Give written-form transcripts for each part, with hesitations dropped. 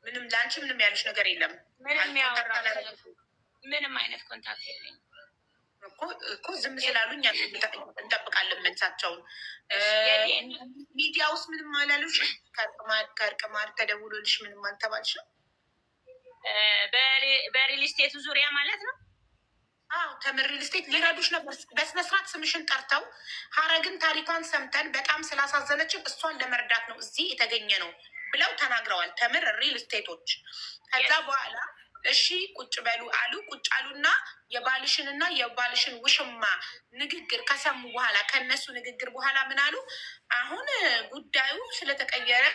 ምንም ለአንቺ ምንም ያሉሽ ነገር የለም? ምንም አይነት ኮንታክት የለኝም እኮ ዝም ስላሉኝ እንጠብቃለን መልሳቸውን። ሚዲያ ውስጥ ምንም አላሉሽ? ከእርቅማድ ተደውሎልሽ ምንም አልተባልሽም? በሪል ስቴቱ ዙሪያ ማለት ነው? አዎ ተምር ሪል ስቴት ሊረዱሽ ነበር። በስነስርዓት ስምሽን ጠርተው ሀረግን ታሪኳን ሰምተን በጣም ስላሳዘነችን እሷን ለመርዳት ነው እዚህ የተገኘ ነው ብለው ተናግረዋል ተምር ሪል ስቴቶች። ከዛ በኋላ እሺ ቁጭ በሉ አሉ። ቁጭ አሉና የባልሽንና የባልሽን ውሽማ ንግግር ከሰሙ በኋላ ከነሱ ንግግር በኋላ ምን አሉ? አሁን ጉዳዩ ስለተቀየረ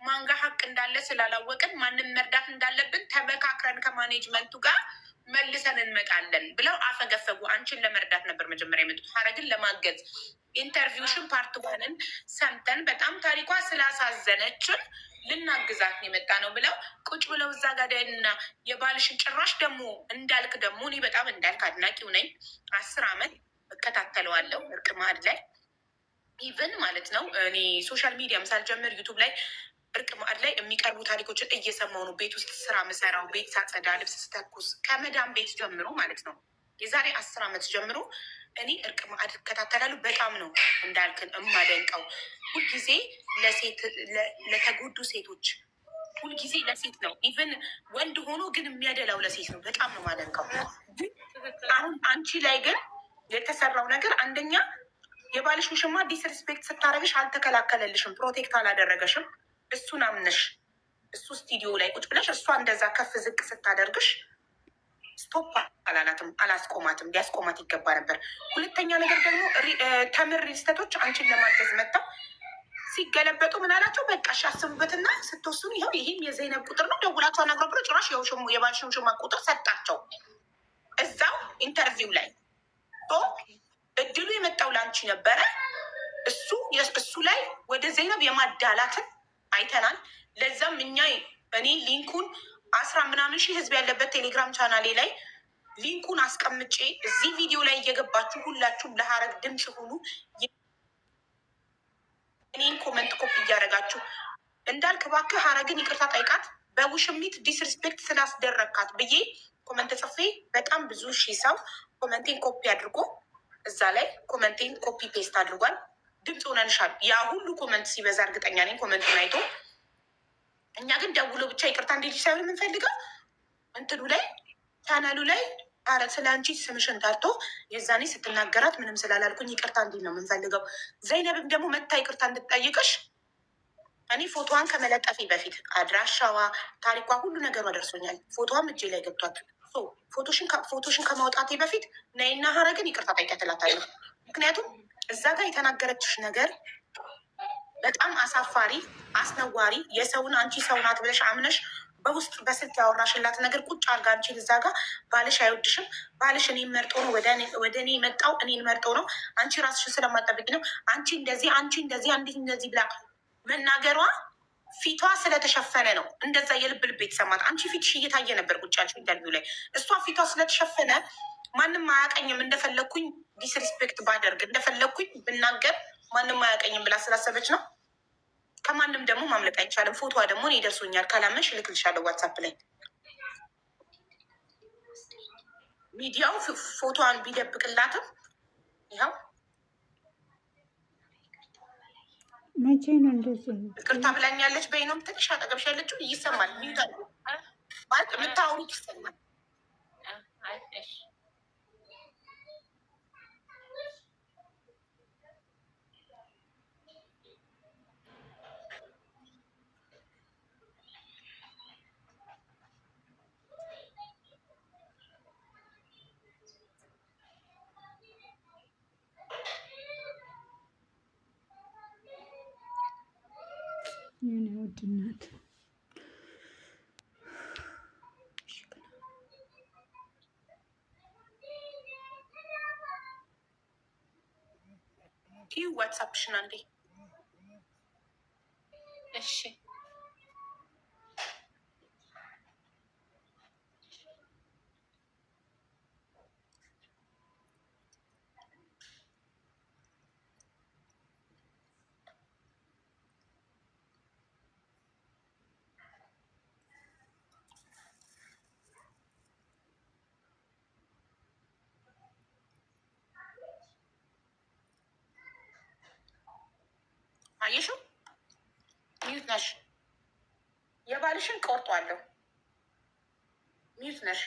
ማንጋ ሀቅ እንዳለ ስላላወቅን ማንም መርዳት እንዳለብን ተመካክረን ከማኔጅመንቱ ጋር መልሰን እንመጣለን ብለው አፈገፈጉ። አንቺን ለመርዳት ነበር መጀመሪያ የመጡት፣ ሀረግን ለማገዝ። ኢንተርቪውሽን ፓርት ዋንን ሰምተን በጣም ታሪኳ ስላሳዘነችን ልናግዛት የመጣ ነው ብለው ቁጭ ብለው እዛ ጋር ደህና የባልሽን ጭራሽ ደግሞ እንዳልክ ደግሞ እኔ በጣም እንዳልክ አድናቂው ነኝ። 10 ዓመት እከታተለዋለሁ እርቅ ማዕድ ላይ ኢቨን ማለት ነው። እኔ ሶሻል ሚዲያም ሳልጀምር ዩቱብ ላይ እርቅ ማዕድ ላይ የሚቀርቡ ታሪኮችን እየሰማሁ ነው። ቤት ውስጥ ስራ ምሰራው፣ ቤት ሳጸዳ፣ ልብስ ስተኩስ ከመዳም ቤት ጀምሮ ማለት ነው። የዛሬ 10 ዓመት ጀምሮ እኔ እርቅ ማዕድ እከታተላለሁ። በጣም ነው እንዳልክን እማደንቀው። ሁልጊዜ ለተጎዱ ሴቶች ሁልጊዜ ለሴት ነው። ኢቨን ወንድ ሆኖ ግን የሚያደላው ለሴት ነው። በጣም ነው ማደንቀው። አሁን አንቺ ላይ ግን የተሰራው ነገር አንደኛ የባልሽ ውሽማ ዲስሪስፔክት ስታደረግሽ አልተከላከለልሽም፣ ፕሮቴክት አላደረገሽም። እሱን አምነሽ እሱ ስቱዲዮ ላይ ቁጭ ብለሽ እሷ እንደዛ ከፍ ዝቅ ስታደርግሽ ስቶፕ አላላትም፣ አላስቆማትም። ሊያስቆማት ይገባ ነበር። ሁለተኛ ነገር ደግሞ ተምር ሪስተቶች አንቺን ለማገዝ መጥተው ሲገለበጡ ምን አላቸው? በቃ እሺ አስቡበትና ስትወስኑ ይኸው ይህም የዘይነብ ቁጥር ነው ደውላቸው አናግረው ብሎ ጭራሽ የባልሽን ውሽማ ቁጥር ሰጣቸው እዛው ኢንተርቪው ላይ። እድሉ የመጣው ላንቺ ነበረ። እሱ ላይ ወደ ዘይነብ የማዳላትን አይተናል። ለዛም እኔ ሊንኩን 10 ምናምን ሺህ ህዝብ ያለበት ቴሌግራም ቻናሌ ላይ ሊንኩን አስቀምጬ እዚህ ቪዲዮ ላይ እየገባችሁ ሁላችሁም ለሀረግ ድምፅ ሁኑ። እኔን ኮመንት ኮፒ እያደረጋችሁ እንዳልክ እባክህ ሀረግን ይቅርታ ጠይቃት በውሽሚት ዲስሪስፔክት ስላስደረግካት ብዬ ኮመንት ጽፌ በጣም ብዙ ሺህ ሰው ኮመንቴን ኮፒ አድርጎ እዛ ላይ ኮመንቴን ኮፒ ፔስት አድርጓል። ድምፅ ሆነንሻል። ያ ሁሉ ኮመንት ሲበዛ እርግጠኛ ነኝ ኮመንቱን አይቶ። እኛ ግን ደውሎ ብቻ ይቅርታ እንዴት ሳይሆን የምንፈልገው እንትኑ ላይ ቻናሉ ላይ ስለ አንቺ ስምሽን ጠርቶ የዛኔ ስትናገራት ምንም ስላላልኩኝ ይቅርታ እንዲል ነው የምንፈልገው። ዘይነብም ደግሞ መታ ይቅርታ እንድትጠይቅሽ እኔ ፎቶዋን ከመለጠፌ በፊት አድራሻዋ፣ ታሪኳ፣ ሁሉ ነገሯ ደርሶኛል። ፎቶዋም እጄ ላይ ገብቷል። ፎቶሽን ከማውጣቴ በፊት ነይና ሀረግን ይቅርታ ጠይቂያት እላታለሁ። ምክንያቱም እዛ ጋር የተናገረችሽ ነገር በጣም አሳፋሪ፣ አስነዋሪ፣ የሰውን አንቺ ሰው ናት ብለሽ አምነሽ በውስጥ በስልክ ያወራሽላት ነገር ቁጭ አርጋ አንቺን እዛ ጋር ባልሽ አይወድሽም፣ ባልሽ እኔን መርጦ ነው ወደ እኔ የመጣው፣ እኔን መርጦ ነው፣ አንቺ ራስሽን ስለማጠብቂ ነው፣ አንቺ እንደዚህ አንዲት እንደዚህ ብላ መናገሯ ፊቷ ስለተሸፈነ ነው እንደዛ የልብ ልብ የተሰማት። አንቺ ፊትሽ እየታየ ነበር ቁጭ ያልሽው ኢንተርቪው ላይ። እሷ ፊቷ ስለተሸፈነ ማንም አያቀኝም፣ እንደፈለግኩኝ ዲስሪስፔክት ባደርግ እንደፈለግኩኝ ብናገር ማንም አያቀኝም ብላ ስላሰበች ነው። ከማንም ደግሞ ማምለጥ አይቻልም። ፎቶዋ ደግሞ እኔ ደርሶኛል። ካላመንሽ እልክልሻለሁ ዋትሳፕ ላይ። ሚዲያው ፎቶዋን ቢደብቅላትም ይኸው መቼ ነው እንደዚህ ይቅርታ ብላኛለች። በይኖም ትንሽ አጠገብሽ ያለችው ይሰማል። ሚዩታ ማለት የምታወሩት ይሰማል። የኔ ውድ እናት ዋትሳፕሽን አንዴ እሺ። አየሽው? ሚዩት ነሽ። የባልሽን ቆርጧለሁ። ሚዩት ነሽ።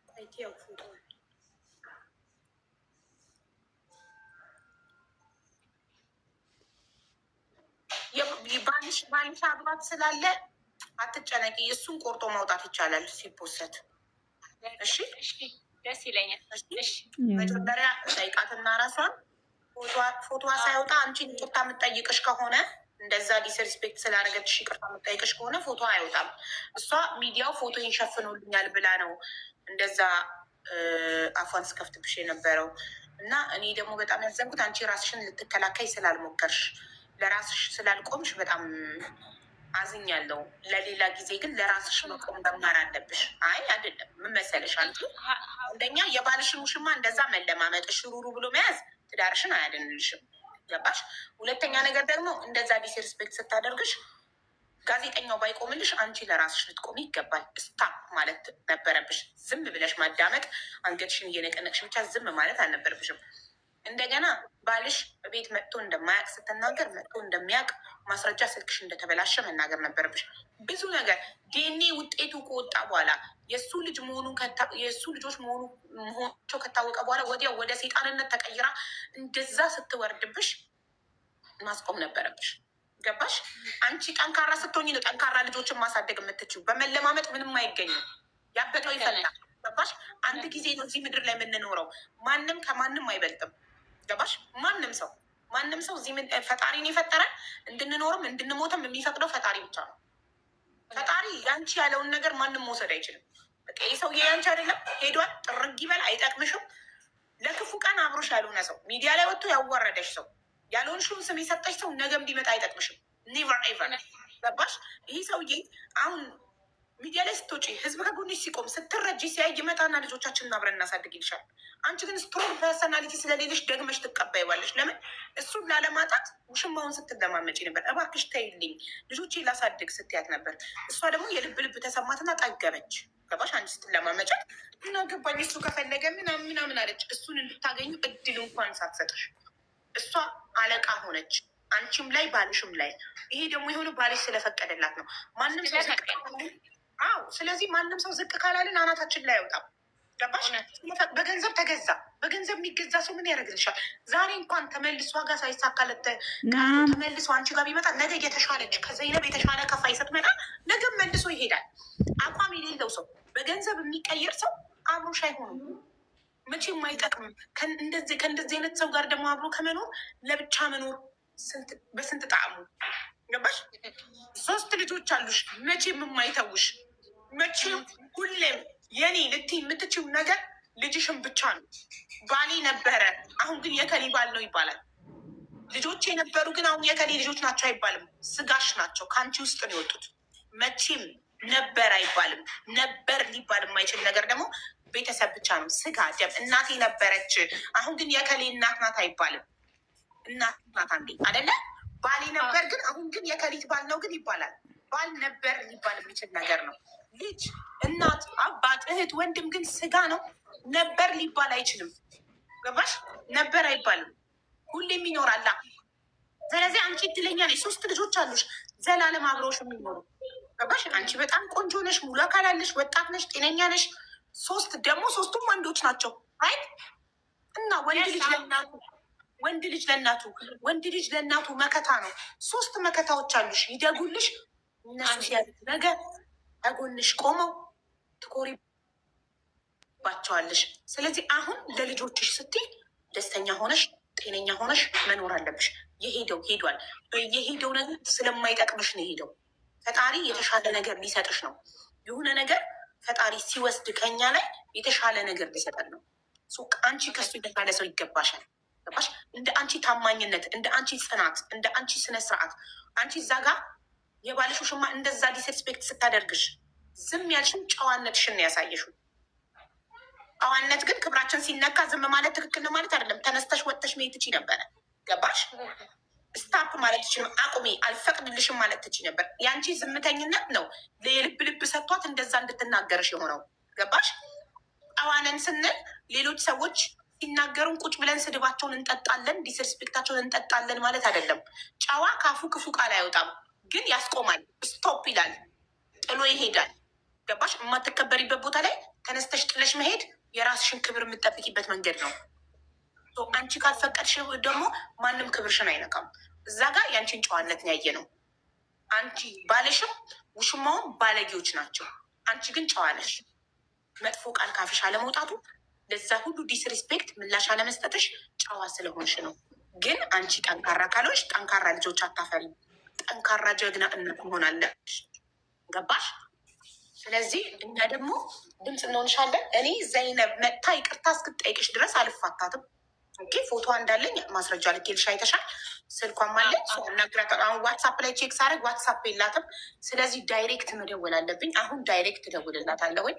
አይቴው ፎቶ ባልሽ አብሯት ስላለ አትጨነቂ። እሱን ቆርጦ ማውጣት ይቻላል ሲፖሰት። እሺ ደስ ይለኛል። መጀመሪያ ጠይቃትና ራሷን ፎቶዋ ሳይወጣ አንቺን ይቅርታ የምትጠይቅሽ ከሆነ እንደዛ ዲስሪስፔክት ስላደረገችሽ ይቅርታ የምትጠይቅሽ ከሆነ ፎቶ አይወጣም። እሷ ሚዲያው ፎቶ ይንሸፍኑልኛል ብላ ነው እንደዛ አፏን ስከፍትብሽ የነበረው እና እኔ ደግሞ በጣም ያዘንኩት አንቺ ራስሽን ልትከላከይ ስላልሞከርሽ ለራስሽ ስላልቆምሽ በጣም አዝኛለሁ። ለሌላ ጊዜ ግን ለራስሽ መቆም መማር አለብሽ። አይ አይደለም ምን መሰለሽ አንቺ አንደኛ የባልሽን ውሽማ እንደዛ መለማመጥ ሽሩሩ ብሎ መያዝ ትዳርሽን አያድንልሽም። ገባሽ? ሁለተኛ ነገር ደግሞ እንደዛ ዲስሪስፔክት ስታደርግሽ ጋዜጠኛው ባይቆምልሽ አንቺ ለራስሽ ልትቆሚ ይገባል። ስታፕ ማለት ነበረብሽ። ዝም ብለሽ ማዳመጥ አንገትሽን እየነቀነቅሽ ብቻ ዝም ማለት አልነበረብሽም። እንደገና ባልሽ ቤት መጥቶ እንደማያውቅ ስትናገር መጥቶ እንደሚያውቅ ማስረጃ ስልክሽ እንደተበላሸ መናገር ነበረብሽ። ብዙ ነገር ዲኤንኤ ውጤቱ ከወጣ በኋላ የእሱ ልጅ የእሱ ልጆች መሆናቸው ከታወቀ በኋላ ወዲያው ወደ ሴጣንነት ተቀይራ እንደዛ ስትወርድብሽ ማስቆም ነበረብሽ። ገባሽ? አንቺ ጠንካራ ስትሆኝ ነው ጠንካራ ልጆችን ማሳደግ የምትችው። በመለማመጥ ምንም አይገኝም። ያበጠው ይፈላል። ገባሽ? አንድ ጊዜ ነው እዚህ ምድር ላይ የምንኖረው። ማንም ከማንም አይበልጥም። ገባሽ? ማንም ሰው እዚህ ፈጣሪን የፈጠረን እንድንኖርም እንድንሞትም የሚፈቅደው ፈጣሪ ብቻ ነው። ፈጣሪ ያንቺ ያለውን ነገር ማንም መውሰድ አይችልም። በቃ ይህ ሰውዬ ያንቺ አይደለም፣ ሄዷል፣ ጥርግ ይበል፣ አይጠቅምሽም። ለክፉ ቀን አብሮሽ ያልሆነ ሰው ሚዲያ ላይ ወጥቶ ያዋረደሽ ሰው ያልሆንሽውን ስም የሰጠሽ ሰው ነገም ቢመጣ አይጠቅምሽም። ኔቨር ኤቨር። ገባሽ? ይህ ሰውዬ አሁን ሚዲያ ላይ ስትወጪ ህዝብ ከጎንሽ ሲቆም ስትረጂ ሲያይ ይመጣና ልጆቻችንን አብረን እናሳድግ ይልሻል። አንቺ ግን ስትሮንግ ፐርሰናሊቲ ስለሌለሽ ደግመሽ ትቀበይዋለሽ። ለምን? እሱን ላለማጣት ውሽማውን ስትለማመጪ ነበር። እባክሽ ተይልኝ ልጆቼ ላሳድግ ስትያት ነበር። እሷ ደግሞ የልብ ልብ ተሰማትና ጠገበች። ገባሽ? አንቺ ስትለማመጫት እና ገባኝ እሱ ከፈለገ ምናምን አለች። እሱን እንድታገኙ እድል እንኳን ሳትሰጥሽ እሷ አለቃ ሆነች፣ አንቺም ላይ ባልሽም ላይ። ይሄ ደግሞ የሆነ ባልሽ ስለፈቀደላት ነው። ማንም ሰው ስለዚህ ማንም ሰው ዝቅ ካላልን አናታችን ላይ አይወጣም። ገባሽ? በገንዘብ ተገዛ። በገንዘብ የሚገዛ ሰው ምን ያደርግልሻል? ዛሬ እንኳን ተመልሶ ጋር ሳይሳካለት ተመልሶ አንቺ ጋር ቢመጣ ነገ የተሻለች ከዘይነብ የተሻለ ከፋይ ስትመጣ ነገም መልሶ ይሄዳል። አቋም የሌለው ሰው በገንዘብ የሚቀየር ሰው አብሮሽ አይሆኑም፣ መቼም አይጠቅምም። ከእንደዚህ አይነት ሰው ጋር ደግሞ አብሮ ከመኖር ለብቻ መኖር በስንት ጣዕሙ። ገባሽ? 3 ልጆች አሉሽ፣ መቼም የማይተውሽ መቼም ሁሌም የኔ ልትይ የምትችው ነገር ልጅሽን ብቻ ነው። ባሌ ነበረ አሁን ግን የከሌ ባል ነው ይባላል። ልጆች የነበሩ ግን አሁን የከሌ ልጆች ናቸው አይባልም። ስጋሽ ናቸው፣ ከአንቺ ውስጥ ነው የወጡት። መቼም ነበር አይባልም። ነበር ሊባል የማይችል ነገር ደግሞ ቤተሰብ ብቻ ነው፣ ስጋ ደም። እናቴ ነበረች አሁን ግን የከሌ እናት ናት አይባልም። እናት ናት አንዴ አደለ? ባሌ ነበር ግን አሁን ግን የከሊት ባል ነው ግን ይባላል። ባል ነበር ሊባል የሚችል ነገር ነው። ልጅ፣ እናት፣ አባት፣ እህት፣ ወንድም ግን ስጋ ነው። ነበር ሊባል አይችልም። ገባሽ? ነበር አይባልም። ሁሌም ይኖራል። ስለዚህ አንቺ እድለኛ ነሽ። 3 ልጆች አሉሽ ዘላለም አብረውሽ የሚኖሩ። ገባሽ? አንቺ በጣም ቆንጆ ነሽ፣ ሙሉ አካል አለሽ፣ ወጣት ነሽ፣ ጤነኛ ነሽ። 3 ደግሞ 3ቱም ወንዶች ናቸው። አይ እና ወንድ ልጅ ለእናቱ መከታ ነው። 3 መከታዎች አሉሽ፣ ይደጉልሽ። እነሱ ሲያድጉ ነገ ከጎንሽ ቆመው ትኮሪባቸዋለሽ። ስለዚህ አሁን ለልጆችሽ ስትይ ደስተኛ ሆነሽ ጤነኛ ሆነሽ መኖር አለብሽ። የሄደው ሄዷል። የሄደው ነገር ስለማይጠቅምሽ ነው የሄደው። ፈጣሪ የተሻለ ነገር ሊሰጥሽ ነው። የሆነ ነገር ፈጣሪ ሲወስድ ከኛ ላይ የተሻለ ነገር ሊሰጠን ነው። አንቺ ከሱ የተሻለ ሰው ይገባሻል። ገባሽ? እንደ አንቺ ታማኝነት፣ እንደ አንቺ ጽናት፣ እንደ አንቺ ስነስርዓት አንቺ እዛ ጋር የባልሽ ውሽማ እንደዛ ዲስሪስፔክት ስታደርግሽ ዝም ያልሽም ጨዋነትሽን ነው ያሳየሽው። ጨዋነት ግን ክብራችን ሲነካ ዝም ማለት ትክክል ነው ማለት አይደለም። ተነስተሽ ወጥተሽ መሄድ ትችይ ነበረ። ገባሽ? ስታፕ ማለት ትችል፣ አቁሜ አልፈቅድልሽም ማለት ትችይ ነበር። ያንቺ ዝምተኝነት ነው የልብ ልብ ሰጥቷት እንደዛ እንድትናገርሽ የሆነው። ገባሽ? ጨዋነን ስንል ሌሎች ሰዎች ሲናገሩን ቁጭ ብለን ስድባቸውን እንጠጣለን፣ ዲስርስፔክታቸውን እንጠጣለን ማለት አይደለም። ጨዋ ካፉ ክፉ ቃል አይወጣም፣ ግን ያስቆማል። ስቶፕ ይላል፣ ጥሎ ይሄዳል። ገባሽ? የማትከበሪበት ቦታ ላይ ተነስተሽ ጥለሽ መሄድ የራስሽን ክብር የምጠብቂበት መንገድ ነው። አንቺ ካልፈቀድሽ ደግሞ ማንም ክብርሽን አይነካም። እዛ ጋር የአንቺን ጨዋነት ያየ ነው። አንቺ ባለሽም ውሽማውም ባለጌዎች ናቸው። አንቺ ግን ጨዋ ነሽ። መጥፎ ቃል ካፍሽ አለመውጣቱ፣ ለዛ ሁሉ ዲስሪስፔክት ምላሽ አለመስጠትሽ ጨዋ ስለሆንሽ ነው። ግን አንቺ ጠንካራ ካልሆንሽ ጠንካራ ልጆች አታፈሪም። ጠንካራ ጀግና እናት መሆናለሽ። ገባሽ? ስለዚህ እኛ ደግሞ ድምፅ እንሆንሻለን። እኔ ዘይነብ መጥታ ይቅርታ እስክትጠይቅሽ ድረስ አልፋታትም። ኦኬ፣ ፎቶ እንዳለኝ ማስረጃ ልኬልሽ አይተሻል። ስልኳም አለኝ። አሁን ዋትሳፕ ላይ ቼክ ሳደርግ ዋትሳፕ የላትም። ስለዚህ ዳይሬክት መደወል አለብኝ። አሁን ዳይሬክት እደውልላታለሁኝ።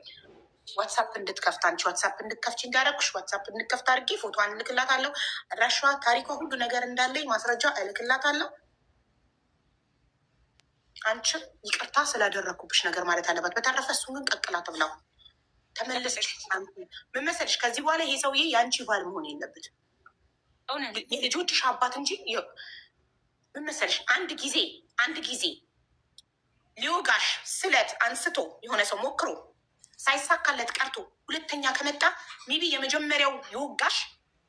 ዋትሳፕ እንድትከፍት አንቺ ዋትሳፕ እንድትከፍች እንዳደረግሽ ዋትሳፕ እንድትከፍት አድርጌ ፎቶዋን እልክላታለሁ። አድራሻዋ፣ ታሪኳ፣ ሁሉ ነገር እንዳለኝ ማስረጃ እልክላታለሁ። አንቺም ይቅርታ ስላደረግኩብሽ ነገር ማለት አለባት። በተረፈ እሱን ግን ቀቅላት ብላው ተመለሰች። ምን መሰለሽ፣ ከዚህ በኋላ ይሄ ሰውዬ የአንቺ ባል መሆን የለበትም፣ የልጆችሽ አባት እንጂ። ምን መሰለሽ፣ አንድ ጊዜ ሊወጋሽ ስለት አንስቶ የሆነ ሰው ሞክሮ ሳይሳካለት ቀርቶ ሁለተኛ ከመጣ ሜቢ የመጀመሪያው የወጋሽ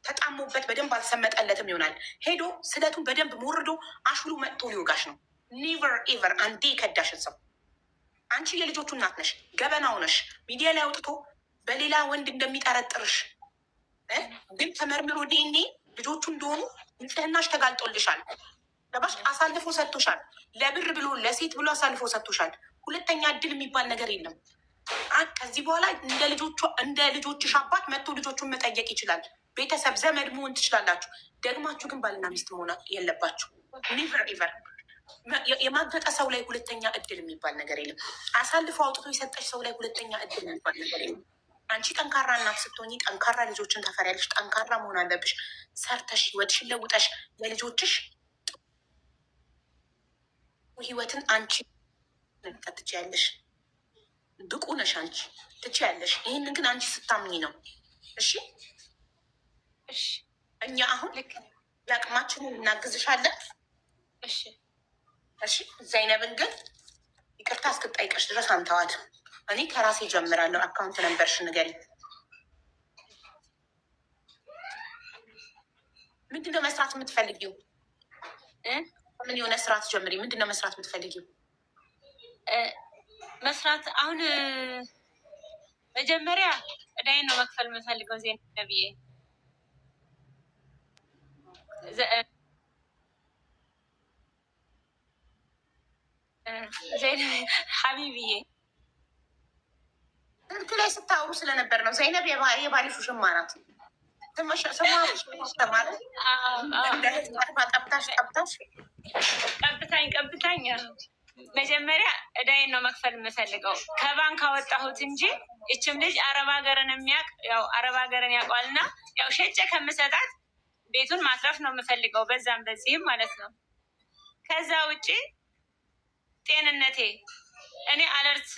ተጣሞበት በደንብ አልሰመጠለትም ይሆናል። ሄዶ ስለቱን በደንብ ሞርዶ አሹሉ መጥቶ ሊወጋሽ ነው። ኔቨር ኤቨር አንዴ ከዳሽን ሰው አንቺ የልጆቹ እናት ነሽ፣ ገበናው ነሽ። ሚዲያ ላይ አውጥቶ በሌላ ወንድ እንደሚጠረጥርሽ ግን ተመርምሮ ዲኤንኤ ልጆቹ እንደሆኑ ንጽህናሽ ተጋልጦልሻል። ለባሽ አሳልፎ ሰጥቶሻል። ለብር ብሎ ለሴት ብሎ አሳልፎ ሰጥቶሻል። ሁለተኛ እድል የሚባል ነገር የለም። ከዚህ በኋላ እንደ ልጆችሽ አባት መጥቶ ልጆቹን መጠየቅ ይችላል። ቤተሰብ ዘመድ መሆን ትችላላችሁ። ደግማችሁ ግን ባልና ሚስት መሆን የለባችሁ። ኔቨር ኤቨር። የማገጠ ሰው ላይ ሁለተኛ እድል የሚባል ነገር የለም። አሳልፎ አውጥቶ የሰጠች ሰው ላይ ሁለተኛ እድል የሚባል ነገር የለም። አንቺ ጠንካራ እናት ስትሆኚ ጠንካራ ልጆችን ታፈሪያለሽ። ጠንካራ መሆን አለብሽ። ሰርተሽ ህይወትሽን ለውጠሽ ለልጆችሽ ህይወትን አንቺ መጥቀት ትችያለሽ። ብቁ ነሽ አንቺ፣ ትችያለሽ። ይህንን ግን አንቺ ስታምኝ ነው። እሺ፣ እኛ አሁን የአቅማችንን እናግዝሻለን። እሺ፣ ዘይነብን ግን ይቅርታ እስክጠይቀሽ ድረስ አንተዋት። እኔ ከራሴ ጀምራለሁ። አካውንት ነንበርሽ ንገሪኝ። ምንድነው መስራት የምትፈልጊው? ምን የሆነ ስራ ትጀምሪ? ምንድነው መስራት የምትፈልጊው? መስራት አሁን መጀመሪያ እዳይን ነው መክፈል የምፈልገው። ዘይነብዬ ሀቢብዬ ስልክ ላይ ስታወሩ ስለነበር ነው። ዘይነብ የባልሽ ውሽማ ናት። ቀብታኝ መጀመሪያ እዳይን ነው መክፈል የምፈልገው ከባንክ አወጣሁት እንጂ ይችም ልጅ አረብ ሀገርን የሚያውቅ ያው አረብ ሀገርን ያውቋልና ያው ሸጬ ከምሰጣት ቤቱን ማትረፍ ነው የምፈልገው፣ በዛም በዚህም ማለት ነው። ከዛ ውጭ ጤንነቴ እኔ አለርት